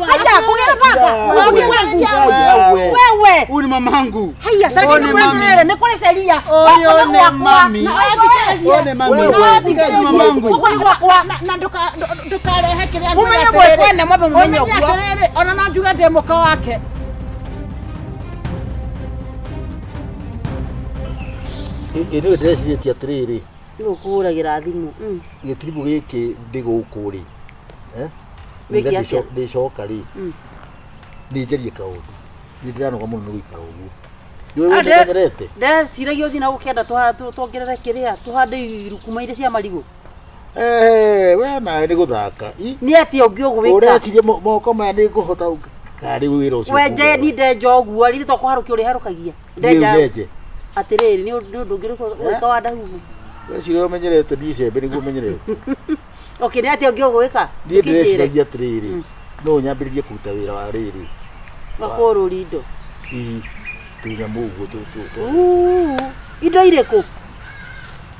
Haya, kugira baba. Wewe. Uni mamangu. Haya, tariki kurejelea ni kule seria. One mami. One mami. Mamangu. Uko ni kwa na ndukarehe kiria. Mumenye bwe na mwabe mumenye ogwo. Ona na njuga ndemuka wake. Ino ndesi tia triri. Ngukuragira thimu. Gitiribu giki ndiguku ri. Nginya ndicoka ri. Ndijerie kaundu. Ndiranoga muno ni gwikara uguo. Niwe wenderete. Ndeciragia uthina ukenda tuongerere kiria tuhande irukuma iria cia marigo. We na ni guthaka. Ni ati ungi ugwika. Urecirie moko maya ni nguhota kari wira ucio. We je ni ndeja uguo ri to kwarukia uri harukagia. Ndeja. Atiriri ni undu ngiruka wika wanda humu. Wecire umenyerete ndicembe niguo umenyerete. Okay, ni ati ungi ugwika. Ni ndeciragia atiriri. No nyambiririe kuruta wira wa riri. Makoro rindo. Tunya muguo tu. Indo iriku.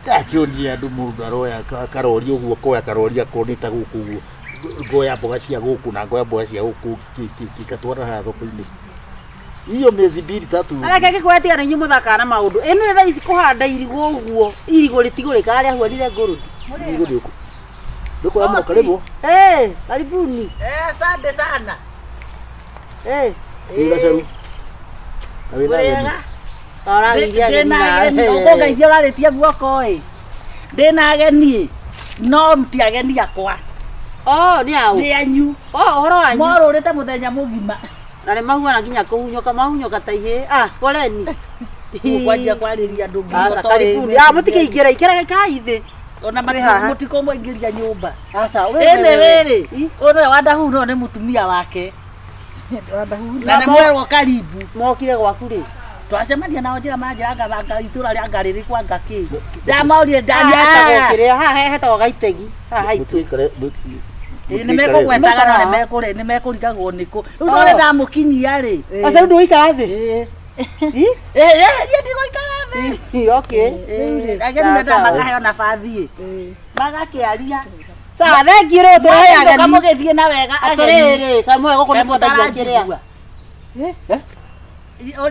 Ndakionia andu mundu aroya karori uguo koya karori akonita guku uguo. Ngoya mboga cia guku na ngoya mboga cia guku kikatwara ha thoko-ini. Iyo mezi 2-3. Areke gikwetiga na inyu muthaka na maundu. Eno etha ici kuhanda irigo uguo. Irigo ritigurika aria huarire ngurudi. Irigo riku. Ndiko ya karibu. Karibuni. Asante sana. Iracaru. Awina ageni. Ukongeithia uraritie guoko ndina ageni no mti ageni akwa. Ni au. Ni anyu. Horo wanyu. Morurite muthenya mugima. Na ni mahuana nginya kuhunyoka taihe. Poleni. Kwajia kwariria andu ngimo to. Karibuni. Mutikiingira ikira ithi. Ona mutiko muingiria nyumba. Asa ene wiri. Ona wanda hu no ni mutumia wake. Na ni mwerwo karibu. Mokire gwaku ri. Twacemania nao njira manjiraga banga itura ria ngariri kwa ngaki. Ndamaurire ndani atagwo kiria hetagwo gaitegi. Haitu. Ni mekugwetaga na ni mekurigagwo niku. Riu ore ndamukinyia ri. Asa ndu ikara thi. Ndigo ikara thi. Okay. Ageni nda magahe na bathi. Magakiaria. Sawa thengi ro turaheaga ni. Kamugithie na wega ageni. Kamwe goko ni mwendagia kiria.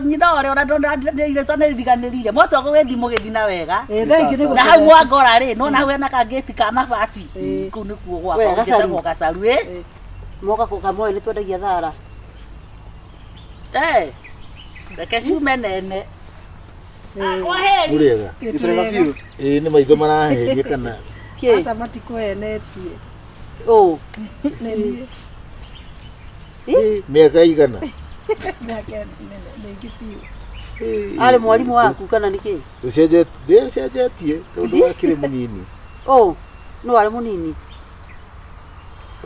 Nyina ore ona ndonire twaniriganirire moto gugithi mugithi na wega thengi ni na hau mwangora ri no na hau ena kangeti ka mabati ku ni kuo gwakwa ngitagwo gacaru moka kukamwe ni twendagia thara reke ciume nene Muriega. Ni maitho maraheria kana asa matikuhenetie miaka igana. Ari mwalimu waku kana niki? Tucenjetie tondu wakire munini. No ari munini.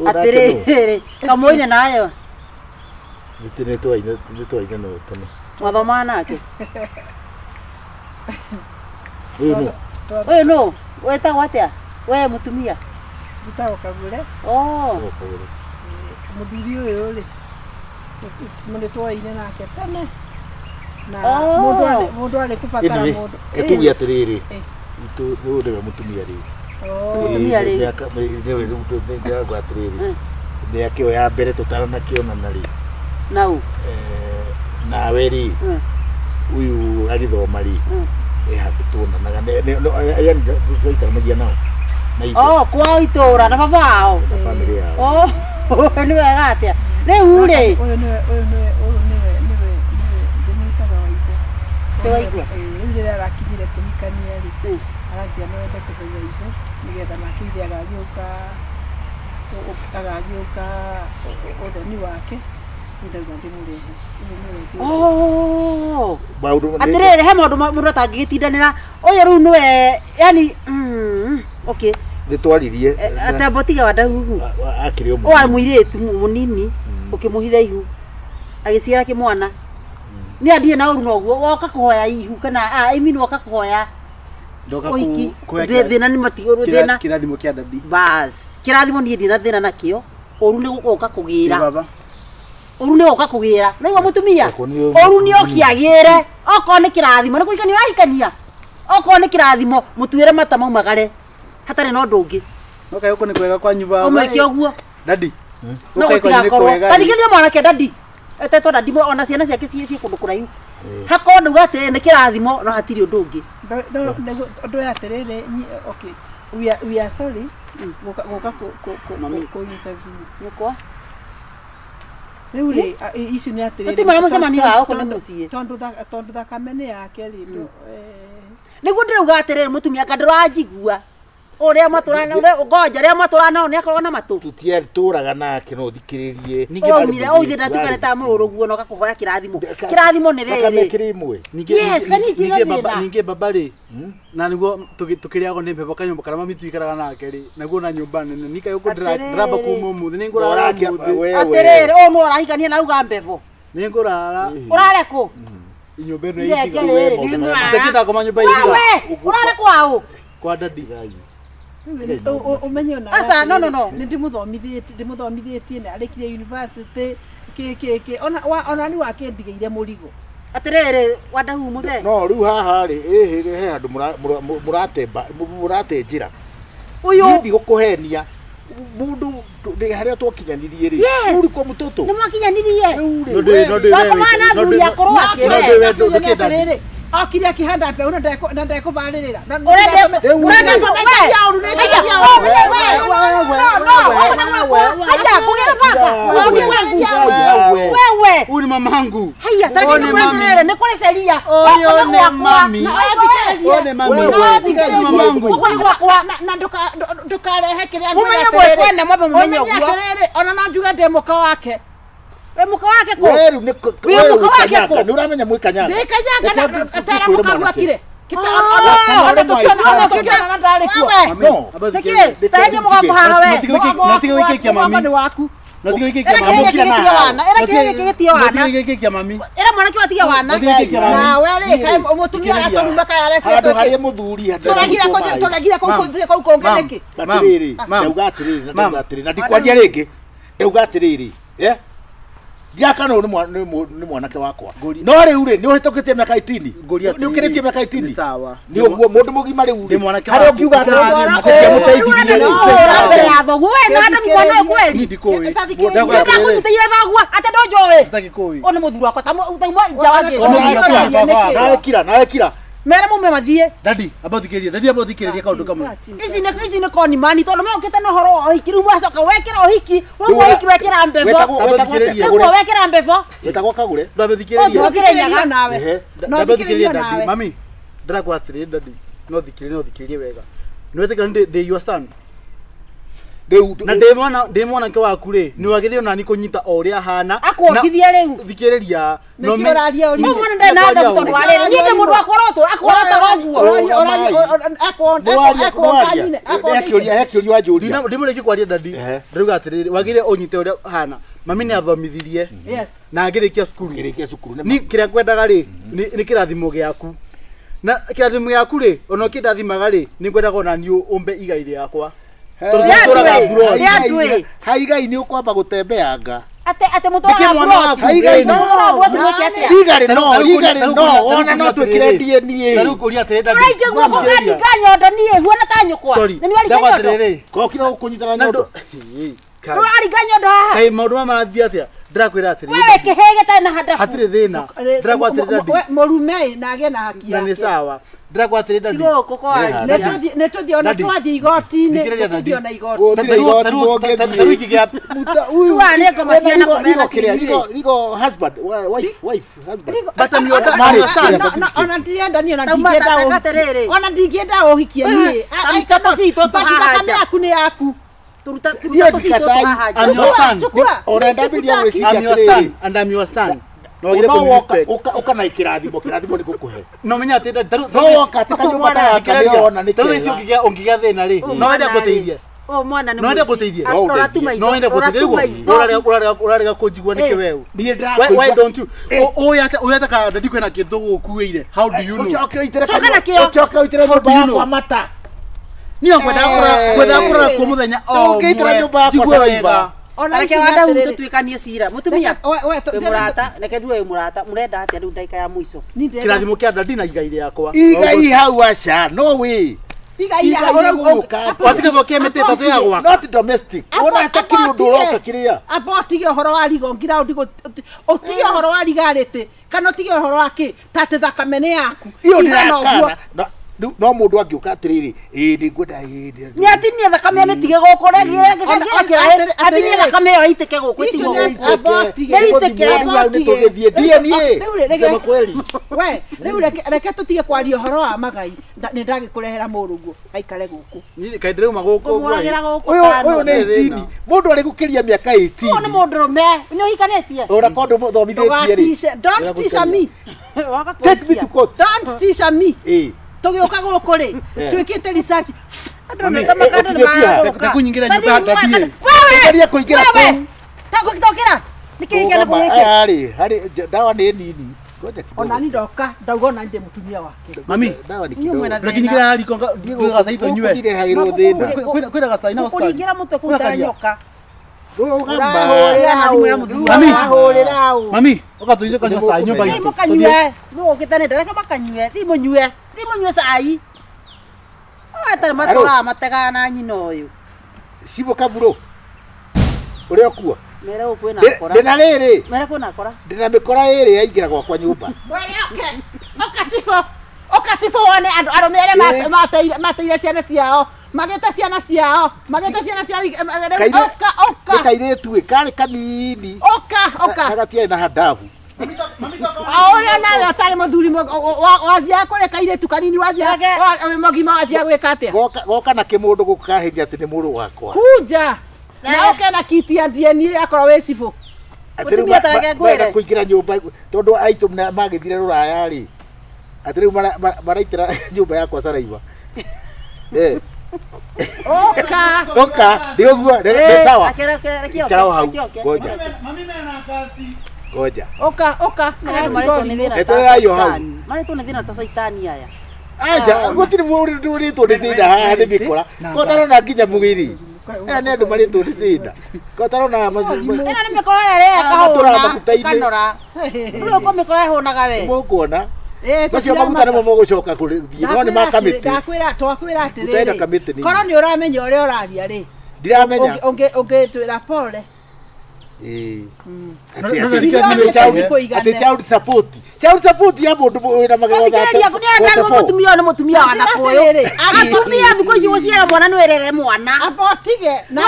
Atiri kamoine nayo. Nitine twaina no tene. Mathoma nake. No, weta watia? We mutumia. Njitagwo Kagure. Muthuri uyu ri. Mundu twaine nake tene. Na mundu ari kubatara mundu. Etugi atiriri. Itu ndio mutumia ri. Mutumia ri. Niwe ndio gwa atiriri. Ni akio ya mbere tutarana kiona nari. Nau. Na weri. Uyu agithoma ri. Hatutuna naga yani tuikaramagia nao. Kwa itura na babao. Na familia yao. Ni wega atia. Riu ri. Uyu niwe ndimwitaga waithe. Tewaigua. Rĩu arakinyire kũhikania ri. Aranjia no ende kũmenya ithe nigetha nake ithe agagĩũka ũthoni wake. Ndauga ndĩmũrehe. Atiriri he maundu mundu atangigitindanira uyu riu niwe yani okay nitwaririe atambotiga wanda huhu akiri o ari muiritu munini ukimuhira ihu agiciara kimwana ni andie na uru noguo woka kuhoya ihu kana imi woka kuhoya ndoka kuhoya thina ni matiguru thina kirathimo kia dadi bas kirathimo ni ndina thina nakio uru ni gukoka kugira baba uru ni oka kugira na iwa mutumia uru ni okiagire oko ni kirathimo ni kuikania urahikania oko ni kirathimo mutuire mata maumagare hatari no ndungi Okay, uko ni kwega kwa nyumba. Umeke oguo. Dadi. No gutigakorwo. Tathikirie mwanake dadi. Etetwo dadi ona ciana ciake ciĩ kundu kuraihu. Hakorwo ndauga atĩ nĩ kĩrathimo no hatirĩ ũndũ ũngĩ. Ũndũ ya atĩrĩrĩ, okay. We are sorry. Gũka interview. Nyũkwa. Rĩu rĩ, ici nĩ atĩrĩrĩ. Ũti mara mũcemanio wao kũrĩ mũciĩ. Tondũ thakame nĩ yake rĩ. Nĩguo ndĩrauga atĩrĩrĩ mũtumia anga ndũranjigua. Ũrĩa matũrana ũrĩa ngoja rĩa matũrana nĩ akorwo na matũ. Tũtiatũraga nake no thikĩrĩrie. Ningĩ ũthiĩ ndatukane ta mũrũguo no gakũhoya kĩrathimo. Kĩrathimo nĩ rĩrĩ. Kĩrimwe. Ningĩ baba rĩ. Na niguo tukĩrĩago nĩ mbebo kanyũmba kana mami tuikaraga nake rĩ. Naguo na nyũmba nene. Nika yuko ndiraba kuma ũmũthĩ nĩ ngũrara ũmũthĩ. Atĩrĩrĩ ũũ no ũrahikania na uga mbebo. Nĩ ngũrara. Ũrare kũ? Inyũmba ĩno ĩtiga. Atakĩenda koma nyũmba ĩtiga. Ũrare kwao. Kwa dadi. Umenye ona. Asa no. Ndimũthomithĩtie nĩ arĩkire university ona ni wake ndigĩire mũrigo. Atĩrĩrĩ wadahu mũthe. No rĩu haha rĩ he andũ mũrate njĩra. Ũyũ ndi gũkũhenia. Mundu harĩa twakinyanirie rĩ. Uri kwa mũtoto. Nĩ mwakinyanirie. No. Wakomana thuri akorwo akĩre. Akire akihanda pe una ndekũbarĩrĩra. Uri mamangu. Haya tariki nikuretere nĩ kũrĩ ceria. Oyo nĩ mami. One mami. Mamangu. Ukuri gwakwa na ndukarehe kĩrĩa Mumenye mwene mwambe mumenye ũguo. Ona no njuge ndĩ mũka wake. We muka wake ko. Weru nĩ nĩ uramenya mwikanyanga. Ndikanyanga atara muka gwakire. Ndiakana nĩ mwanake wakwa. No rĩu rĩ nĩ ũhĩtũkĩtie mĩaka 18. Nĩ ũkĩrĩtie mĩaka 18. Sawa. Nĩ ũguo mũndũ mũgima rĩu Ndĩ mwanake harĩa ũkiuga mũteithirie mbere ya thoguo we na andũ mwana kweli. Ndakũnyitĩire thoguo ate ndũnjũĩ. Utakikoi. Ona mũthuri wakwa tauma nja wake. Nawe kira. Mere mume mathiĩ. Dadi, abathikĩrĩria kaũndũ kamwe. Ici nĩ koni mani tondũ mĩokĩte no horo wa hiki rĩu mwacoka wekĩra ũhiki woguo hiki wekĩra mbevo nĩguo wekĩra mbevo wetagwo kagũre Ndabathikĩrĩria nawe. Ndabathikĩrĩria dadi. Mami, ndĩrakwatĩrĩria dadi. No thikĩrĩrie wega. Nĩwetĩkĩra ndĩ your son. Na ndĩ mwanake waku rĩ nĩ wagĩrĩire onani kũnyita o ũrĩa hana akwongithia rĩu thikĩrĩria no mĩraria ũrĩa no mwana ndĩ na nda tondũ wa rĩrĩ niĩ ndĩ mũndũ akorotwo ekĩũria wanjũria ndĩmũrĩkie kwaria dadi ndĩrauga atĩrĩrĩ wagĩrĩire ũnyite ũrĩa hana mami nĩ athomithirie na ngĩrĩkia cukuru ni kĩrĩa ngwendaga rĩ nĩ kĩrathimo gĩaku na kĩrathimo gĩaku rĩ ona ũkĩndathimaga rĩ nĩ ngwendaga onani ũmbe igai rĩakwa haigai nĩ ũkwamba gũtembeanga ate mũtwara haigai no ona no twĩkĩre DNA na rĩu kũria atĩrĩ dadi ũraingĩguo gũkandinga nyondo niĩ huona ta nyũkwa nĩ nĩ waringa nyondo kokira gũkũnyitana nyondo ũraringa nyondo haha kaĩ maũndũ maya marathiĩ atĩa ndĩrakwĩra atĩrĩ wewe kĩhĩge tarĩ na hadabu hatirĩ thĩna ndĩrakwatĩrĩ dadi mũrume na agĩe na haki na nĩ sawa ndĩrakwatĩrĩ dadi gũkũ kwaria nĩ tũthiĩ ona twathiĩ igoti-inĩ tũthiĩ ona igoti uwa nĩ ngoma ciana kũmena rigo husband wife husband ona ndienda niĩ ona ndingĩenda ũhikie niĩ thakame yaku nĩ yaku turuta tũcitũ haha and I'm your son ukana ikirathimo kirathimo nĩ gũkũhe no menya atĩ no woka atĩ kanyũmba ta yaka nĩona nĩ tarĩ icio ũngĩgĩa thĩna rĩ no wenda gũteithia o mwana nĩ no wenda gũteithia rora tuma no wenda gũteithia ũrarega kũnjigua nĩkĩ wewe why don't you oyata ka ndadi kwena kĩndũ gũkuĩire how do you know coka nakĩo ucoke uitire nyũmba yakwa mata niĩ ngwenda kũrora kuo mũthenya o ũngĩitĩra nyũmba yakwa wega Reke wanda hu tutwikanie cira mutumia we murata reke duwe murata murenda atia riu ndaika ya muico kirathimo kia ndadi na igai yakwa igai hau aca no we igai watige voke mete tatu ya gwaka not domestic ona takiri undu uroka kiria apotige horo wa rigo ngira ndigo utige horo wa rigarete kana utige horo wake tate thakamene yaku iyo ndirakana no mundu angiuka atiriri ndi ngwenda ni atinie thakame ni tige gukore atinie thakame yo itike guku itimo tugithie DNA sema kweli we riu reke tutige kwaria horo wa magai ni ndagikurehera murungu aikare guku ni kaindire maguku muragira guku uyu ni tini mundu ari gukiria miaka 18 ni mundu me ni uikanetie ora kondo muthomithitie ri don't teach me take me to court don't teach me tugioka guku ri twikite research kunyingira nyumba ngabie ngeria kuingira tu takukitokera nikirikana kuike hari dawa ni nini ona ni ndoka ndauga ndi mutumia wake mami dawa ni kidogo lakini ngira hali konga ndiga saito nywe ile hagiro thina kwenda gasaina hospital kuringira mutwe kutanyoka mami ukatuije kanywa sai nyumba hii mukanywe no kitane ndareka makanywe thimunywe sai atari matora mategana nyino uyu sibo kavuro uri okua mere ukwena akora ndina riri mere kwena akora ndina mikora iri yaingira gwakwa nyumba mwere okasifo one ando mere mateire ciana ciao mageta ciana ciao oka kairitu kari kanini oka agatia na hadavu Aoria nawe atari muthuri wathia kure kairetu kanini wathia magima wathia gwika atia goka na kimundu gukahinja ati ni muru wakwa kuja na oke na kiti ya DNA akora we cifu mutumia tareke gwire kuingira nyumba tondu aitu magithire ruraya ri ati riu maraitira nyumba yakwa Saraiva oka ndio ni sawa chao hau goja mami na kasi goja oka etera yo hau marito ni thina ta saitani aya aja gutiri muri to ni thina haha ni mikora kotaro na nginya mugiri ni andu marito ni thina kotaro na ina ni mikora ria kahuna kanora ro ko mikora honaga we mukuona bacio maguta nimo mugucoka kuri thie no ni makamiti twakwira atiriri kora ni uramenya uria uraria ri ndiramenya onge twira pole ati child support ya mundu wina magego thake ndiria mutumia wana koyo atumia thiko ici guciara mwana no erere mwana apotige na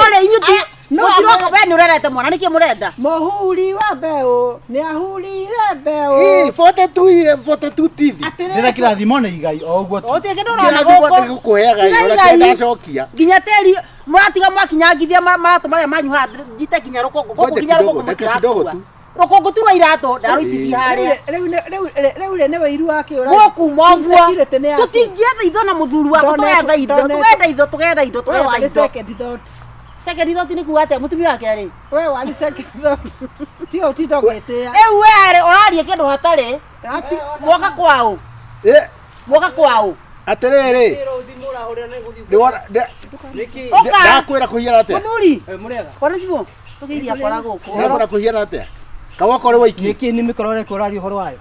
ore inyuti mutiroko we ni urerete mwana niki murenda muhuri wa mbeu ni ahurire mbeu 42 TV ndira kirathimo ni igai oguo otige ndorona goko gukuheaga ora ndacokia ginya teri muratiga mwakinyangithia maratu maria manyu handi njite kinya rukongo goko kinya rukongo kidogo tu rukongo turwa irato ndaruitithi haria riu ne wairu wake ura goku mwavuo tutingietha itho na muthuri wako tugetha indo second thought ni kuate mutumia wake ari we wali second thought tio titogete we ari orarie kindu hatari mwoka kwao atiriri ndakwira kuhiana atia muthuri kona cibo tugiiria kora guku ndakwira kuhiana atia kawako ri waiki niki ni mikorore kurari horo wayo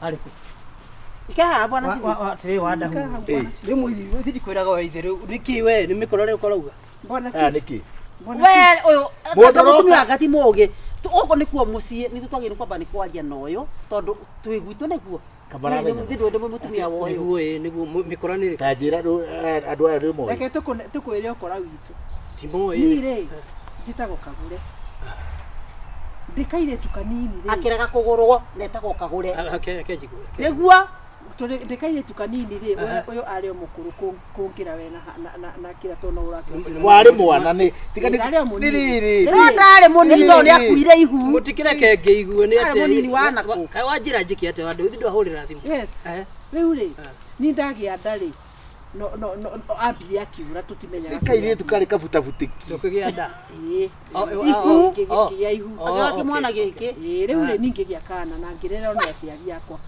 ariku ikaha bwana cibo atiri wada ri muiri thiti kwiraga wa ithiru niki we ni mikorore ukorauga bwana niki we uyu mutumia ngati muge uko ni kuo mucie ni tutwagire kwamba ni kwaria noyo tondu twigwitu niguo kabaramenya ndinde mutumia woyo niguo mikorane tajira andu aya ni mo reke tukwire ukora witu timo nire njitagwo Kagure ndikaire tukanini ri akiraga kugurwo netagwo Kagure niguo ndikaire tukanini ri uyu ari mukuru kungira we na kira tono urake wari mwana ni tigani riri ndari munini to ni akuire ihu mutikire kenge igu ni ate munini wana ku kai wanjira njiki ate wandu thindo ahurira thimu yes riu ri ni ndagia ndari no ambia kiura tutimenyaga kaire tukari kafuta futiki tukigia nda ihu ya ihu agaki mwana giki riu ri ningigia kana na ngirera ona aciari akwa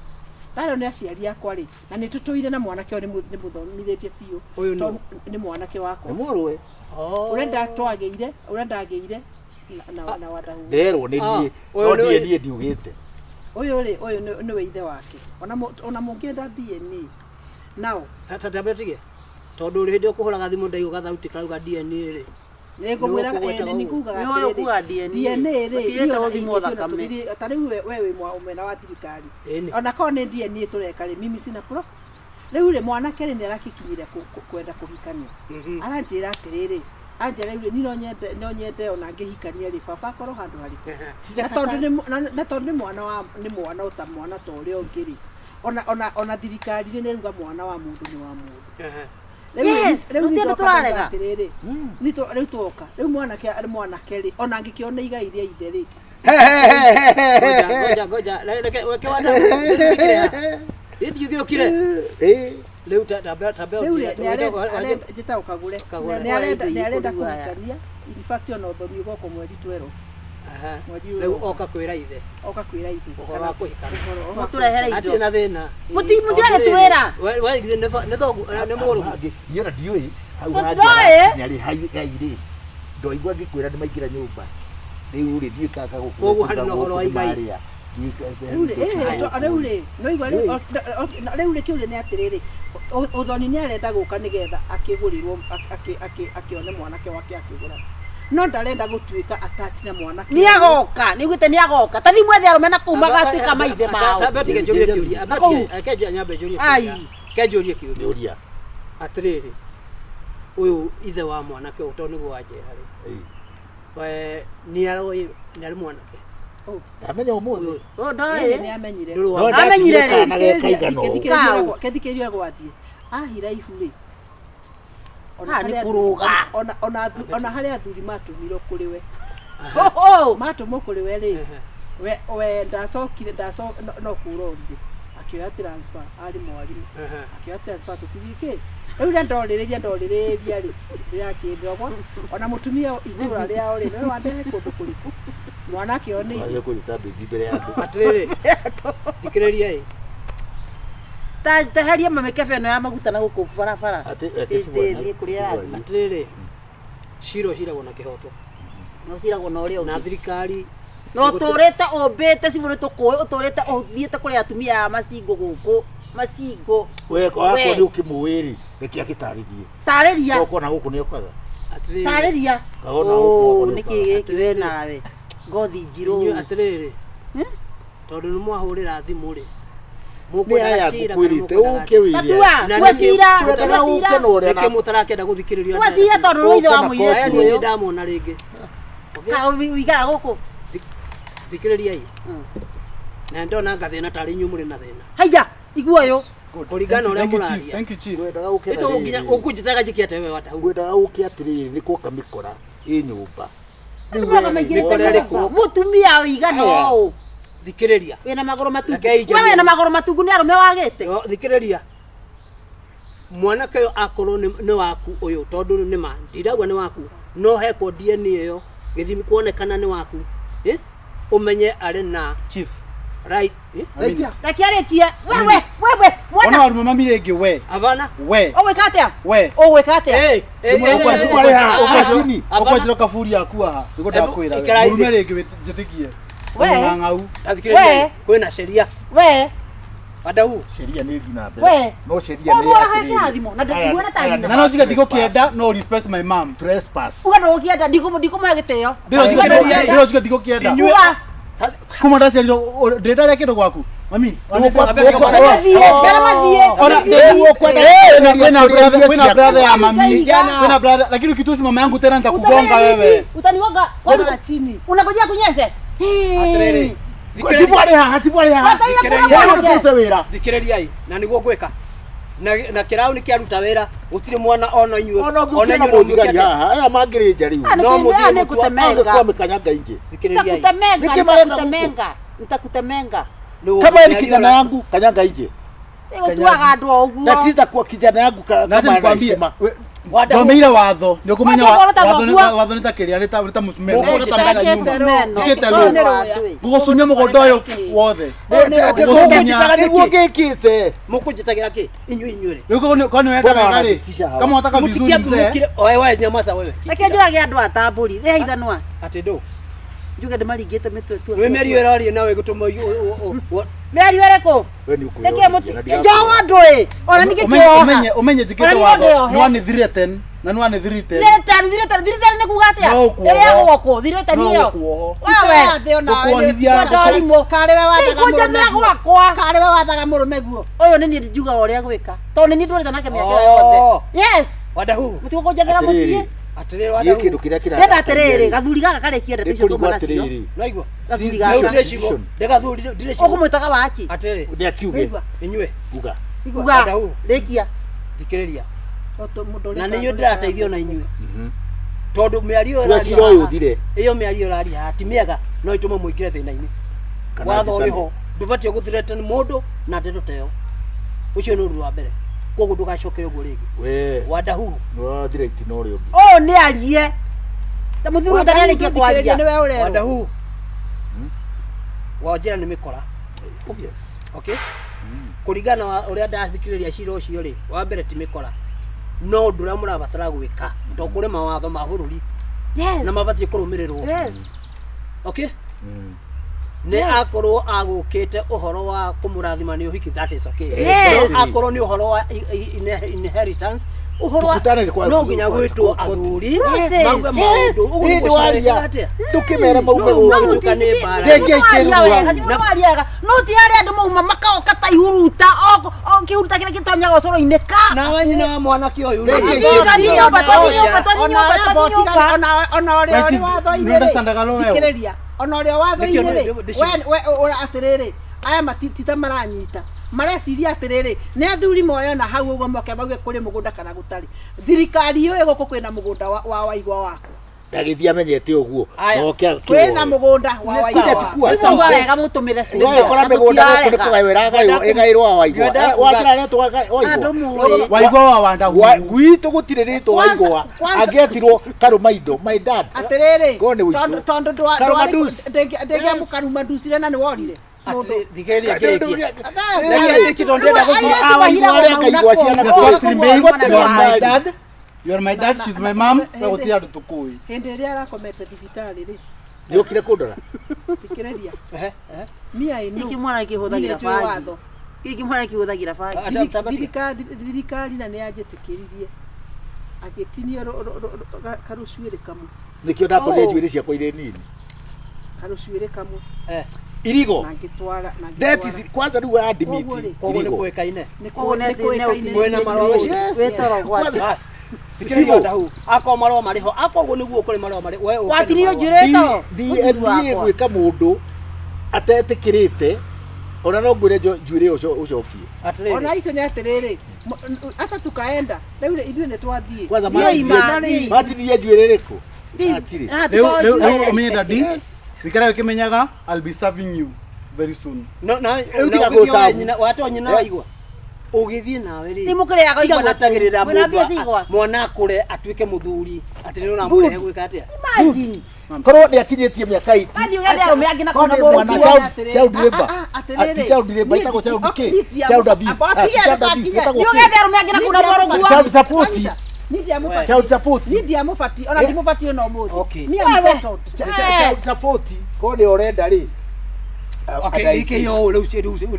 ndaro ni aciari akwa ri na ni tutuire na mwanake ni muthomithitie biu ni mwanake wakwa ni murwe urenda ndageire na wadahu nderwo ni nie no ndiugite Uyu ri uyu ni we ithe wake. Ona mungienda DNA. Nao tatabetige. Tondu ri hindi ukuhuraga thimu ndaigu gathauti kauga DNA ri. Nĩngũmwĩra nĩ kugaga DNA rĩ ta rĩu we wĩ mwena wa thirikari ona korwo nĩ DNA tũreka rĩ mimi sina pro rĩu rĩ mwanake rĩ nĩarakikinyire kwenda kũhikania aranjĩra atĩrĩrĩ anjĩra rĩu no nyende ona ngĩhikania rĩ baba akorwo handũ harĩ na tondũ nĩ mwana ũta mwana ta ũrĩa ũngĩ rĩ ona thirikari rĩ nĩruga mwana wa mũndũ nĩ wa mũndũ Yes, rĩu tũrarega. Rĩu tuoka. Rĩu mwanake rĩ ona angĩkĩona igai rĩa ithe rĩ. Goja. Weke wanda. Hĩndĩ ũgĩũkire. Rĩu tabia. Rĩu njĩta ũkagũre. Nĩarenda kũhikania. In fact ona ũthoni goko mweri 12. Rĩu oka kwĩra ithe. Ũhoro wa kũhikana. Mũtũrehere indo. Atĩ na thĩna. Mũtiage twĩra. We nĩ thogu nĩ mũrũmu. Ndiona ndiũĩ. Nyarĩ hairĩ. Ndoigua ngĩkwĩra nĩ maingĩra nyũmba. Rĩu rĩ ndiũĩ kaka gũkũ. Koguo harĩ na ũhoro wa igai. Rĩu rĩ kĩũria nĩ atĩrĩrĩ ũthoni nĩarenda gũka nĩgetha akĩgũrĩrwo akĩone mwanake wake akĩgũra. No ndarenda gũtuĩka attach na mwanake. Nĩagoka, nĩugĩte nĩagoka. Ta thimwe thĩarũme na kuma gatuĩka maithe mao. Tabetige njũrie kĩũria. Akenjia nyambe njũrie kĩũria. Kenjũrie kĩũria. Atĩrĩrĩ. Ũyũ ithe wa mwanake ũtũ nĩguo wanjĩra rĩ. We nĩarĩ mwanake. Ndamenya ũmũthĩ. Ndoĩ nĩamenyire. Amenyire rĩ. Kethikĩrio gwathiĩ. Ahira ihu rĩ. Nĩ kũrũga. Ona harĩa athuri matũmirwo kũrĩ we. Matũmwo kũrĩ we rĩ. We ndacokire no kũrorire. Akĩoya transfer arĩ mwarimũ. Akĩoya transfer tũkĩthiĩ rĩu ndorĩrĩria rĩ yakĩndogwa ona mũtumia itũra rĩao rĩ nĩ wandehe kũndũ kũrĩkũ mwanake one iyo kũnyita mbĩthi mbere ya andũ atĩrĩrĩ thikĩrĩria ĩ taheria mamĩkebe ĩno ya maguta na gũkũ barabara ĩthiĩ kũrĩa arathiĩ atĩrĩrĩ cira ũciragwo na kĩhoto no ciragwo na ũrĩa na thirikari no tũrĩte ũmbĩte cibũ nĩtũkũĩ ũtũrĩte ũthiĩte kũrĩ atumia ya macingo gũkũ macingo weko wako nĩ ũkĩmũĩri nĩkĩ agĩtarĩrie tarĩria gũkũ na gũkũ nĩ ũkaga tarĩria nĩkĩ gĩkĩ we nawe ngothi njirũ atĩrĩrĩ tondũ nĩ mwahũrĩra thimũ rĩ mũkwenda cira kwĩrĩte ũkĩwĩria na twacira reke mũtarakenda gũthikĩrĩria twacira tondũ nĩ ithe wa mũirĩtu aya nĩ ndamona rĩngĩ wĩikara gũkũ thikĩrĩria ĩ na ndona ngathĩna tarĩ inyuĩ mũrĩ na thĩna haiya igua ũyũ kũringana ũrĩa mũraria thank you chief ngwendaga gũkĩra ĩto nginya ũkũnjĩtaga njĩkĩte we wada ngwendaga gũkĩ atĩrĩrĩ nĩ kũka mĩkora ĩ nyũmba mũtumia ũigana ũũ thikĩrĩria wĩna magũrũ matungu we wĩna magũrũ matungu nĩ arũme wagĩte thikĩrĩria mwanake ũyũ akorwo nĩ waku ũyũ tondũ nĩ ma ndirauga nĩ waku no hekwo DNA ĩyo gĩthimi kuonekana nĩ waku ũmenye arĩ na chief right rekia wewe mwana wa mama mimi rĩngĩ we abana we ũgwĩka atĩa we ũgwĩka atĩa ũkwajĩra kaburi yaku haha nĩguo ndakwĩra mũrume rĩngĩ njĩtĩkie we ng'ang'au we kwĩna sheria we Wadau sheria nĩ thina mbere we no sheria nĩ kĩrathimo na ndĩkuona ta nyina na no njiga ndigũkĩenda no respect my mom trespass uga ndũgũkĩenda ndikũmahe gĩtĩo ndĩro njiga ndigũkĩenda kuma ndaciarirwo ndĩndarĩa kĩndũ gwaku mami wĩna brother ya mami wĩna brother lakini ukitusi mama yangu tena nitakugonga wewe utanigonga kwa chini unangojea kunyese sibware haha thikĩrĩria ĩ na nĩguo ngwĩka na kĩraũ nĩ kĩaruta wĩra gũtirĩ mwana ona inyuĩ ona inyuĩ haha aya mangĩrĩnja rĩu no mũthĩ kwa mĩkanyanga inje nitakutemenga kama ni kijana yangu kanyanga inje tuaga andũ ũguo natiza kwa kijana yangu kama anasema Ndomeire watho nĩ ũkũmenya watho nĩ ta kĩrĩa nĩ ta mũsumeno gũgũcunya mũgũnda ũyũ wothe nĩguo ngĩkĩte mũkũnjĩtagĩra kĩ inyuĩ rĩu kwani wendaga rĩ kama wataka vizuri mzee wewe nyamaza wewe reke njũrage andũ atambũri nĩ haithanwa atĩ ndũ njuge ndimaringite mitwe tu we merio rari nawe gutuma merio ereko neke muti njowa ndui ona ningikio umenye jikite watho nwani 310 na nwani 310 310 ni kugatia ere gwoko 310 iyo wewe thio na ndorimo kare we wathaga kunjamira gwakwa kare we wathaga murume guo uyu ni ni njuga uria gwika tondu ni ndurita nake miaka yothe yes wadahu muti kunjagira mucie atiriri wadahu kindu kiria kira ndenda atiriri gathuri gaka karekia ndeto icio tuma nacio naigua gathuri gaka gathuri ukumwitaga waki atiriri ndi akiuge inywe uga uga rekia thikiriria oto mundu na ninyu ndirateithio na inywe tondu miario twacira uyu thire iyo miario rari hati miega no itume muikire thina-ini watho uriho ndubatie guthirete mundu na ndeto teo ucio ni undu wa mbere koguo ndugacoke uguo ringi we wadahu no thire itino ri ungi o ni arie ta muthuru ta narikia kwaria ni we urero wadahu wajira ni mikora yes okay kuringana na uria ndathikiriria cira ucio ri wa mbere ti mikora no ndura murabatara gwika to kuri mawatho ma bururi yes na mabatie kurumirirwo yes okay ne akorwo agukite uhoro wa kumurathima ni uhiki that is okay yes akorwo ni uhoro wa inheritance uhoro wa no nginya gwitwo athuri mauga maundu uguo waria ndukimera mauga gutuka ni bara ndenge ikirwa na wariaga no ti hari andu mauma makaoka ta ihuruta o kihuruta kile kitonyaga ucoro-ini ka na wanyina wa mwanake uyu ona uria uri watho-ini thikiriria ona uria watho-ini we atiriri aya matitita maranyita mareciria atiriri ni athuri moyona hau uguo moke mauge kuri mugunda kana gutari thirikari yo iguko kwina mugunda wa waigwa wako ndagithia menyete uguo noke kwina mugunda wa waigwa chukua sasa wega mutumire sisi wewe kora migunda guku nikugaira igairwo wa waigwa wakira ne twaga waigwa wa wanda gwitu gutiririto waigwa angetirwo karumaindo my dad atiriri gone witu tondu ndege mukaruma ndusire na ni worire thikiriria kirekia na kitu ndenda kugira awahira kaigwa ciana my dad you are my dad she's my mom we gutira andu tukui hindi ria arakomete thibitari ri yokire kundora thikiriria mia ino iki mwana kihuthagira fangi iki mwana kihuthagira fangi thirikari na ni anjitikiririe agitinio karucuire kamwe nikio ndakorire njuire ciakwa ire nini karucuire kamwe irigo na ngitwara that is kwanza riu admit koguo ni kuikaine ni kuikaine wena marwa wetoro gwati thikiriria ndahu ako marwa mariho ako niguo kuri marwa mari we gwatirio njurito ndiye gwika mundu atetikirite ona no ngwire njuire ucokie ona icio ni atiriri ata tukaenda riu ithuĩ nĩ twathiĩ kwanza matiniye njuire riku atiri leo umenye dadi wikara ukimenyaga I'll be serving you very soon no na utika watu nyina waigwa ugithie nawe ri ni mukiriaga igwa natagirira mwana akure atuike muthuri ati ni unamurehe gwika atia imagine korwo ndi akinyitie miaka iti kandi ugende arume angina kuna mwana child labor child labor itako child ki child abuse ugende arume angina kuna moro child support child support ndia mufati ona ndi mufati no muthi mia settled child support kone orenda ri okay ike yo leo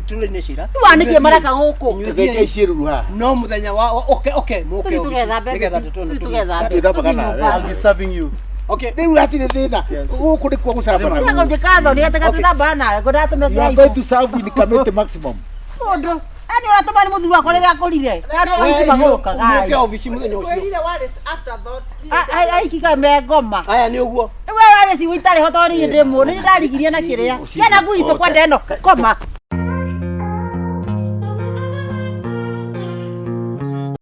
tulene shira tuanike maraka guku theke iciru ha no muthenya wa okay muke tugetha kana I'll be serving you okay riu atire thina guku ndi kwa gucamba na ngo jikatho ni ataka tuthamba na ngondatume you are going to serve in community maximum ondo ani uratuma ni muthuri wako riri akurire andu aiki maguruka muke office muthenya ucio kwirire what is after that aiki ka megoma aya ni uguo we wale si witare hotori ndimu ni ndarigirie na kiria yana gwito kwa ndeno koma